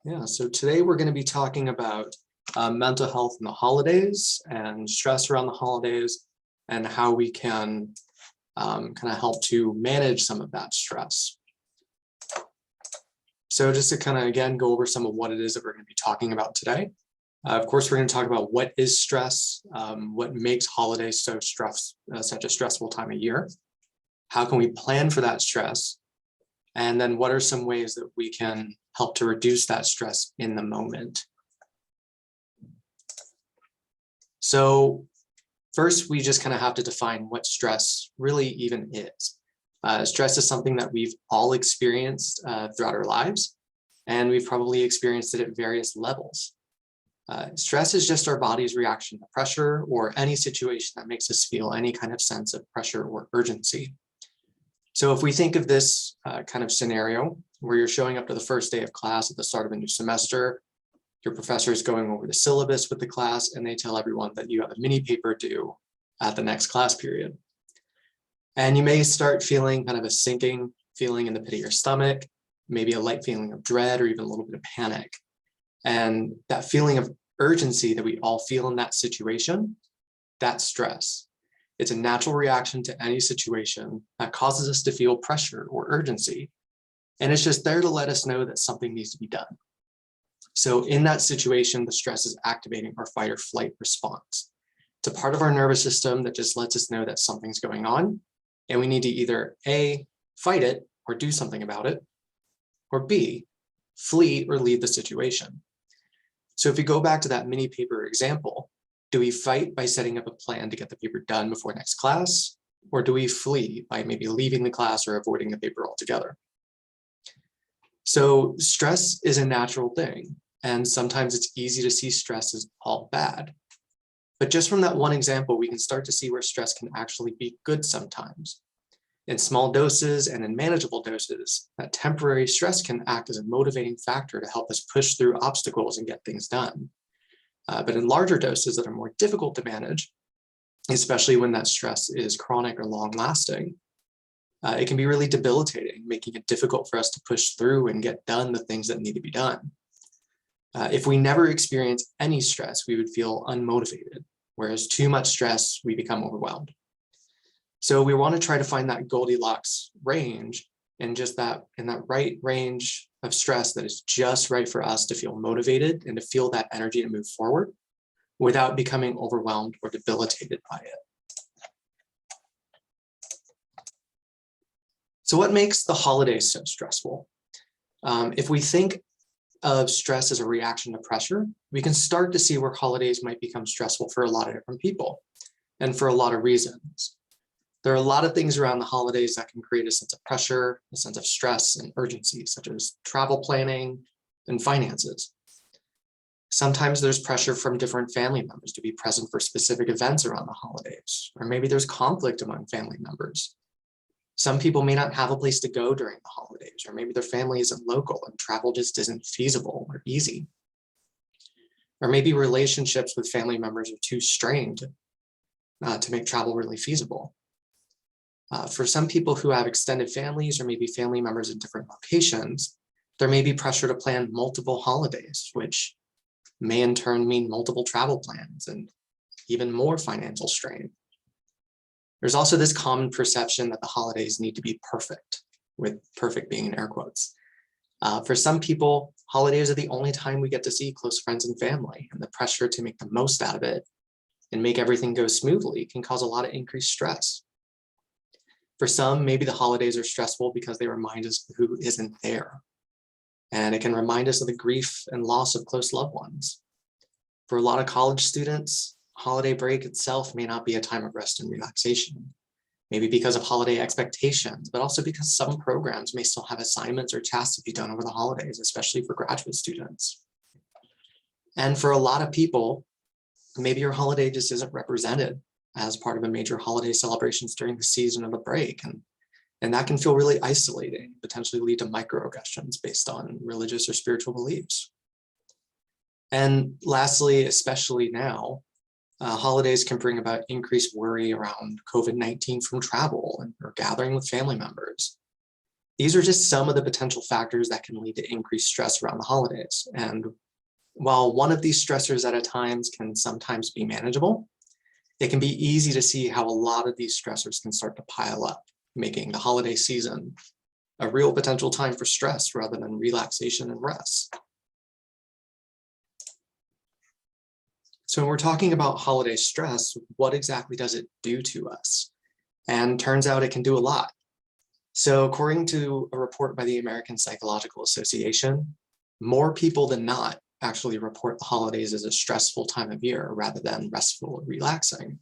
Yeah, so today we're going to be talking about mental health in the holidays and stress around the holidays and how we can kind of help to manage some of that stress. So just to kind of, again, go over some of what it is that we're going to be talking about today. Of course, we're going to talk about what is stress, what makes holidays such a stressful time of year, how can we plan for that stress, and then what are some ways that we can help to reduce that stress in the moment. So first, we just kind of have to define what stress really even is. Stress is something that we've all experienced throughout our lives, and we've probably experienced it at various levels. Stress is just our body's reaction to pressure or any situation that makes us feel any kind of sense of pressure or urgency. So if we think of this kind of scenario where you're showing up to the first day of class at the start of a new semester, your professor is going over the syllabus with the class, and they tell everyone that you have a mini paper due at the next class period. And you may start feeling kind of a sinking feeling in the pit of your stomach, maybe a light feeling of dread or even a little bit of panic. And that feeling of urgency that we all feel in that situation, that's stress. It's a natural reaction to any situation that causes us to feel pressure or urgency. And it's just there to let us know that something needs to be done. So in that situation, the stress is activating our fight or flight response. It's a part of our nervous system that just lets us know that something's going on, and we need to either A, fight it or do something about it, or B, flee or leave the situation. So if we go back to that mini paper example, do we fight by setting up a plan to get the paper done before next class? Or do we flee by maybe leaving the class or avoiding the paper altogether? So stress is a natural thing, and sometimes it's easy to see stress as all bad. But just from that one example, we can start to see where stress can actually be good sometimes. In small doses and in manageable doses, that temporary stress can act as a motivating factor to help us push through obstacles and get things done. But in larger doses that are more difficult to manage, especially when that stress is chronic or long-lasting, it can be really debilitating, making it difficult for us to push through and get done the things that need to be done. If we never experience any stress, we would feel unmotivated, whereas too much stress, we become overwhelmed. So we want to try to find that Goldilocks range and just that in that right range of stress that is just right for us to feel motivated and to feel that energy to move forward without becoming overwhelmed or debilitated by it. So what makes the holidays so stressful? If we think of stress as a reaction to pressure, we can start to see where holidays might become stressful for a lot of different people and for a lot of reasons. There are a lot of things around the holidays that can create a sense of pressure, a sense of stress and urgency, such as travel planning and finances. Sometimes there's pressure from different family members to be present for specific events around the holidays, or maybe there's conflict among family members. Some people may not have a place to go during the holidays, or maybe their family isn't local and travel just isn't feasible or easy. Or maybe relationships with family members are too strained to make travel really feasible. For some people who have extended families or maybe family members in different locations, there may be pressure to plan multiple holidays, which may in turn mean multiple travel plans and even more financial strain. There's also this common perception that the holidays need to be perfect, with perfect being in air quotes. For some people, holidays are the only time we get to see close friends and family, and the pressure to make the most out of it and make everything go smoothly can cause a lot of increased stress. For some, maybe the holidays are stressful because they remind us of who isn't there. And it can remind us of the grief and loss of close loved ones. For a lot of college students, holiday break itself may not be a time of rest and relaxation. Maybe because of holiday expectations, but also because some programs may still have assignments or tasks to be done over the holidays, especially for graduate students. And for a lot of people, maybe your holiday just isn't represented as part of a major holiday celebrations during the season of the break. And that can feel really isolating, potentially lead to microaggressions based on religious or spiritual beliefs. And lastly, especially now, holidays can bring about increased worry around COVID-19 from travel or gathering with family members. These are just some of the potential factors that can lead to increased stress around the holidays. And while one of these stressors at a time can sometimes be manageable, it can be easy to see how a lot of these stressors can start to pile up, making the holiday season a real potential time for stress rather than relaxation and rest. So when we're talking about holiday stress, what exactly does it do to us? And turns out it can do a lot. So according to a report by the American Psychological Association, more people than not actually report the holidays as a stressful time of year rather than restful or relaxing.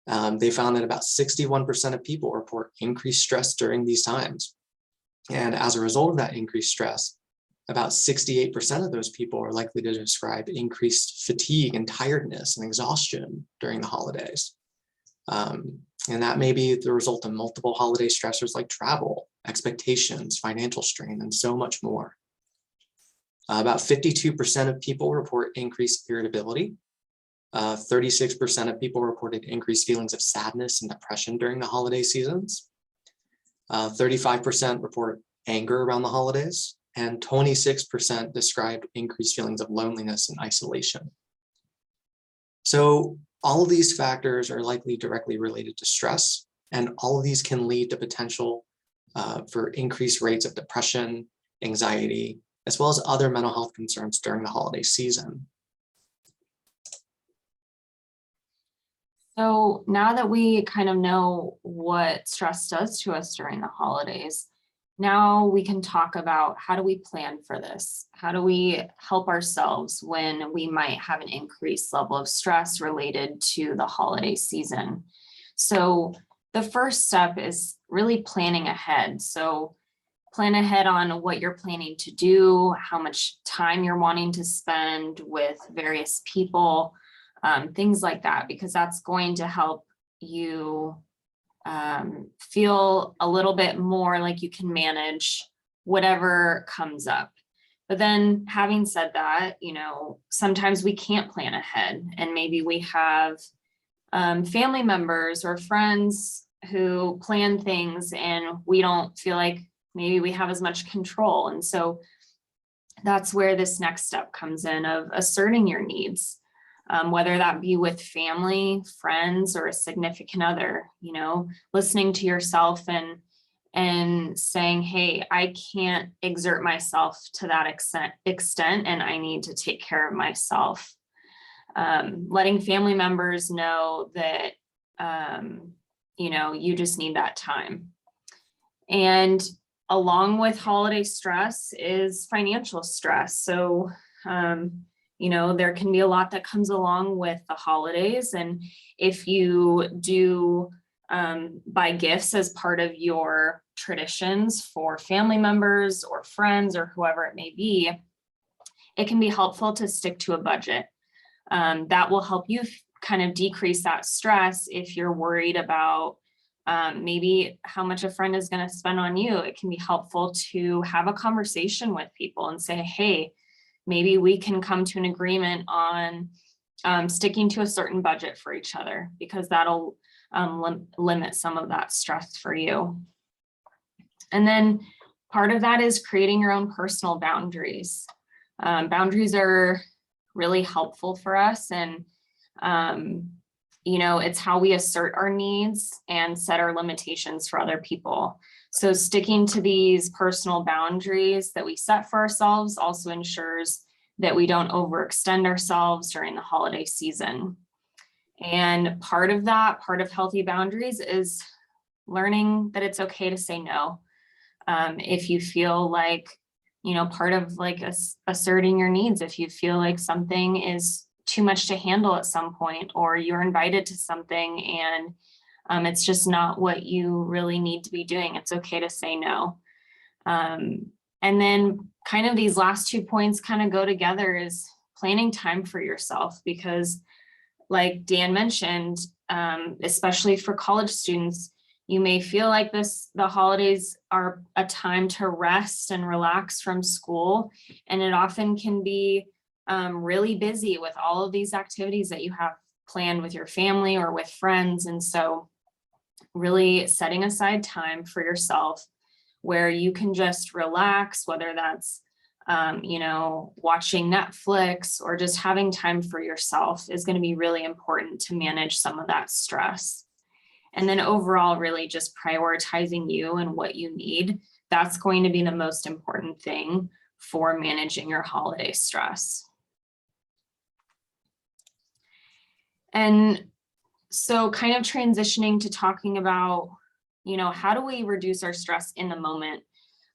They found that about 61% of people report increased stress during these times. And as a result of that increased stress, about 68% of those people are likely to describe increased fatigue and tiredness and exhaustion during the holidays. And that may be the result of multiple holiday stressors like travel, expectations, financial strain, and so much more. About 52% of people report increased irritability. 36% of people reported increased feelings of sadness and depression during the holiday seasons. 35% report anger around the holidays, and 26% described increased feelings of loneliness and isolation. So all of these factors are likely directly related to stress, and all of these can lead to potential for increased rates of depression, anxiety, as well as other mental health concerns during the holiday season. So now that we kind of know what stress does to us during the holidays, now we can talk about how do we plan for this? How do we help ourselves when we might have an increased level of stress related to the holiday season? So the first step is really planning ahead. So plan ahead on what you're planning to do, how much time you're wanting to spend with various people, things like that, because that's going to help you feel a little bit more like you can manage whatever comes up. But then having said that, you know, sometimes we can't plan ahead, and maybe we have family members or friends who plan things and we don't feel like maybe we have as much control. And so that's where this next step comes in of asserting your needs. Whether that be with family, friends, or a significant other, you know, listening to yourself and saying, hey, I can't exert myself to that extent, and I need to take care of myself. Letting family members know that, you know, you just need that time. And along with holiday stress is financial stress. So, you know, there can be a lot that comes along with the holidays. And if you do buy gifts as part of your traditions for family members or friends or whoever it may be, it can be helpful to stick to a budget. That will help you kind of decrease that stress if you're worried about maybe how much a friend is going to spend on you. It can be helpful to have a conversation with people and say, hey, maybe we can come to an agreement on sticking to a certain budget for each other, because that'll limit some of that stress for you. And then part of that is creating your own personal boundaries. Boundaries are really helpful for us, and you know, it's how we assert our needs and set our limitations for other people. So sticking to these personal boundaries that we set for ourselves also ensures that we don't overextend ourselves during the holiday season. And part of that, part of healthy boundaries, is learning that it's okay to say no. If you feel like, you know, part of like asserting your needs, if you feel like something is too much to handle at some point, or you're invited to something and it's just not what you really need to be doing, it's okay to say no. And then kind of these last 2 points kind of go together, is planning time for yourself, because like Dan mentioned, especially for college students, you may feel like the holidays are a time to rest and relax from school, and it often can be really busy with all of these activities that you have planned with your family or with friends. And so really setting aside time for yourself, where you can just relax, whether that's watching Netflix or just having time for yourself is going to be really important to manage some of that stress. And then overall, really just prioritizing you and what you need. That's going to be the most important thing for managing your holiday stress. And so kind of transitioning to talking about, how do we reduce our stress in the moment?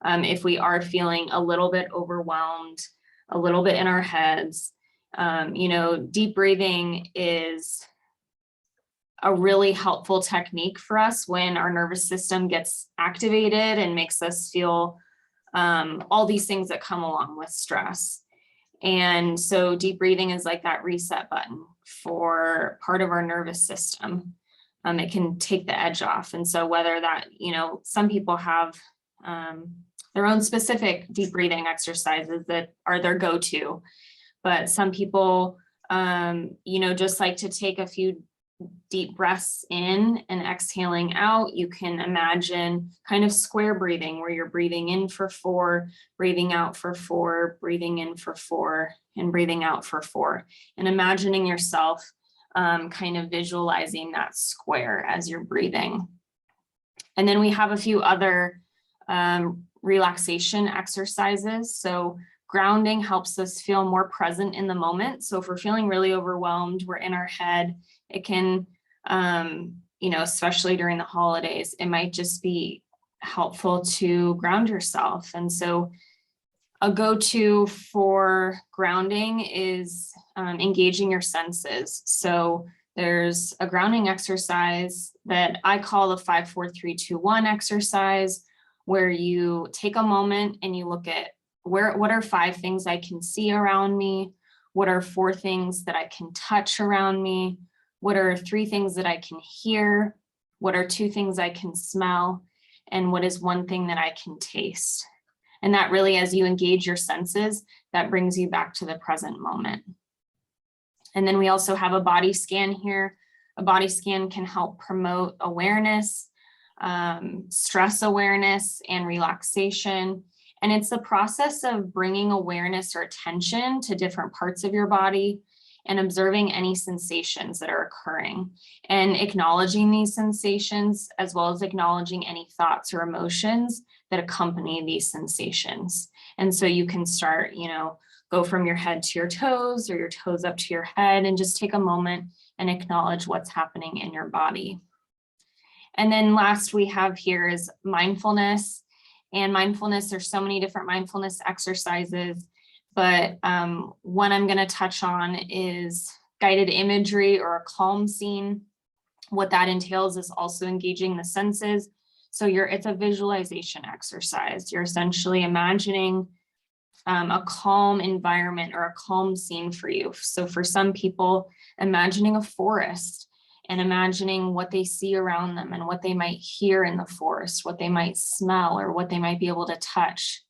If we are feeling a little bit overwhelmed, a little bit in our heads, deep breathing is a really helpful technique for us when our nervous system gets activated and makes us feel all these things that come along with stress. And so deep breathing is like that reset button for part of our nervous system. It can take the edge off. And so whether that, some people have their own specific deep breathing exercises that are their go-to, but some people, just like to take a few deep breaths in and exhaling out. You can imagine kind of square breathing where you're breathing in for 4, breathing out for 4, breathing in for 4, and breathing out for 4. And imagining yourself kind of visualizing that square as you're breathing. And then we have a few other relaxation exercises. So grounding helps us feel more present in the moment. So if we're feeling really overwhelmed, we're in our head, it can, especially during the holidays, it might just be helpful to ground yourself. And so a go-to for grounding is engaging your senses. So there's a grounding exercise that I call the 5, 4, 3, 2, 1 exercise, where you take a moment and you look at what are 5 things I can see around me? What are 4 things that I can touch around me? What are 3 things that I can hear? What are 2 things I can smell? And what is 1 thing that I can taste? And that really, as you engage your senses, that brings you back to the present moment. And then we also have a body scan here. A body scan can help promote awareness, stress awareness, and relaxation. And it's the process of bringing awareness or attention to different parts of your body and observing any sensations that are occurring and acknowledging these sensations, as well as acknowledging any thoughts or emotions that accompany these sensations. And so you can start, go from your head to your toes or your toes up to your head and just take a moment and acknowledge what's happening in your body. And then last we have here is mindfulness. And mindfulness, there's so many different mindfulness exercises, but one I'm going to touch on is guided imagery or a calm scene. What that entails is also engaging the senses. So it's a visualization exercise. You're essentially imagining a calm environment or a calm scene for you. So for some people, imagining a forest and imagining what they see around them and what they might hear in the forest, what they might smell or what they might be able to touch.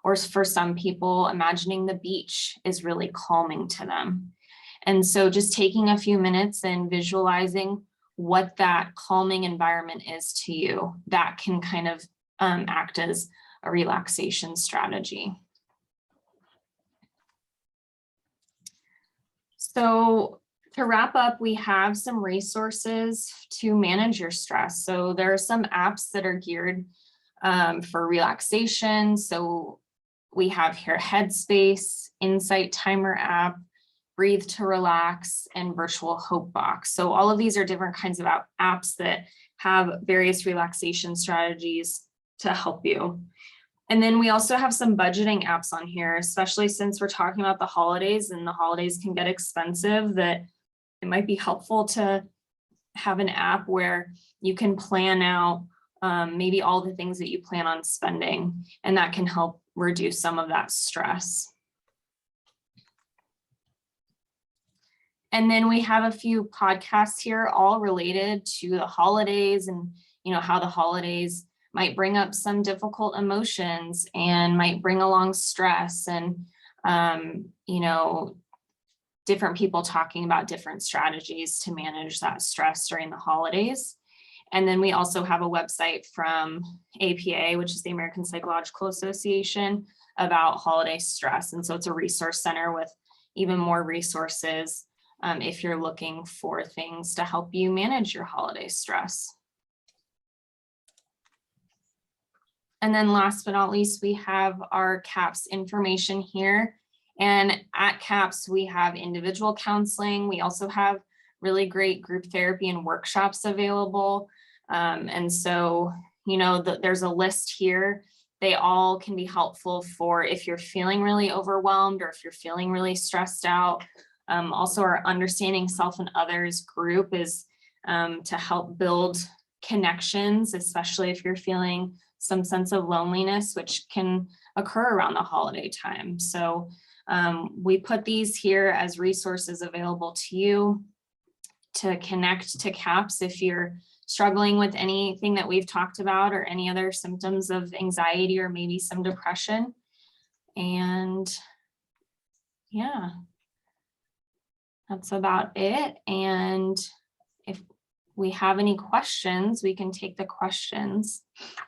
Or for some people, imagining the beach is really calming to them. And so just taking a few minutes and visualizing what that calming environment is to you, that can kind of act as a relaxation strategy. So to wrap up, we have some resources to manage your stress. So there are some apps that are geared for relaxation. So we have here Headspace, Insight Timer app, Breathe to Relax, and Virtual Hope Box. So all of these are different kinds of apps that have various relaxation strategies to help you. And then we also have some budgeting apps on here, especially since we're talking about the holidays and the holidays can get expensive, that it might be helpful to have an app where you can plan out maybe all the things that you plan on spending, and that can help reduce some of that stress. And then we have a few podcasts here, all related to the holidays and, how the holidays might bring up some difficult emotions and might bring along stress and, different people talking about different strategies to manage that stress during the holidays. And then we also have a website from APA, which is the American Psychological Association, about holiday stress. And so it's a resource center with even more resources if you're looking for things to help you manage your holiday stress. And then last but not least, we have our CAPS information here. And at CAPS, we have individual counseling. We also have really great group therapy and workshops available. And so, you know, there's a list here. They all can be helpful for if you're feeling really overwhelmed or if you're feeling really stressed out. Also, our Understanding Self and Others group is to help build connections, especially if you're feeling some sense of loneliness, which can occur around the holiday time. So we put these here as resources available to you to connect to CAPS if you're struggling with anything that we've talked about or any other symptoms of anxiety or maybe some depression. And yeah, that's about it. And if we have any questions, we can take the questions.